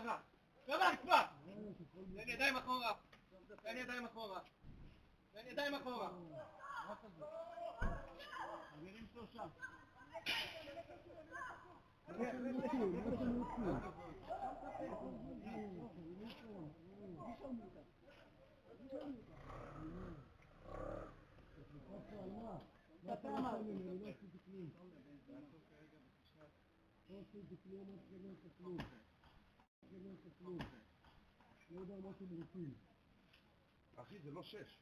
קרה. יאללה, כבר! תן ידיים אחורה. תן ידיים אחורה. תן ידיים אחורה. מגירים שלושה. לא יודע מה אתם רוצים. אחי, זה לא 6.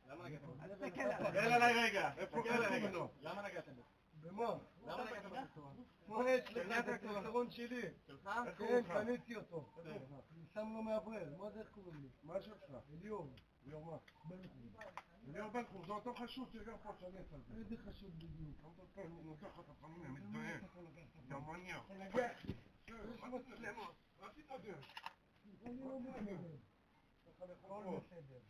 למה נגעתם? תסתכל עליי רגע. איפה רגע? למה נגעתם? במה? למה נגעתם בסרטון? מה יש לך? זה הכיסרון שלי. שלך? כן, קניתי אותו. אני שם לו מאוורר. מה זה, איך קוראים לי? מה שלך? אליאור. אליאור מה? בנקור. אליאור בנקור, זה אותו חשוד שגם פה שני על זה. איזה חשוד בדיוק? אני נותן לך את הפנים, מתבייש. יא מניאק. יש מצלמות. מה תתעדר? אני לא מתעדר. הכל בסדר.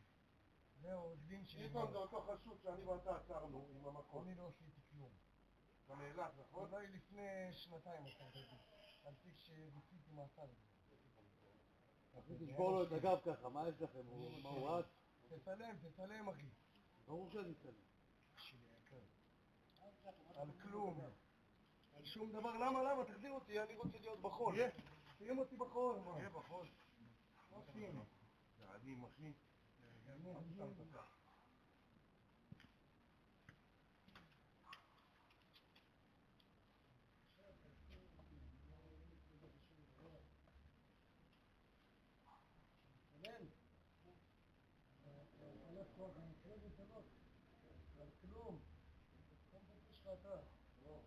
זה עורך דין שלי. איתון זה אותו חשוד שאני ואתה עצרנו עם המקום. אני לא עשיתי כלום. אתה נאלץ, נכון? אולי לפני 2 אתה יודע. על תיק שביציתי מעצר. תשבור לו את הגב ככה, מה יש לכם? מה הוא רץ? תצלם אחי. ברור שאני אצלם. על כלום. על שום דבר. למה? תחזיר אותי, אני רוצה להיות בחול. שים אותי בחול. תהיה בחול. מה שים? יעדים אחי. על כלום. יש לך אתה. לא.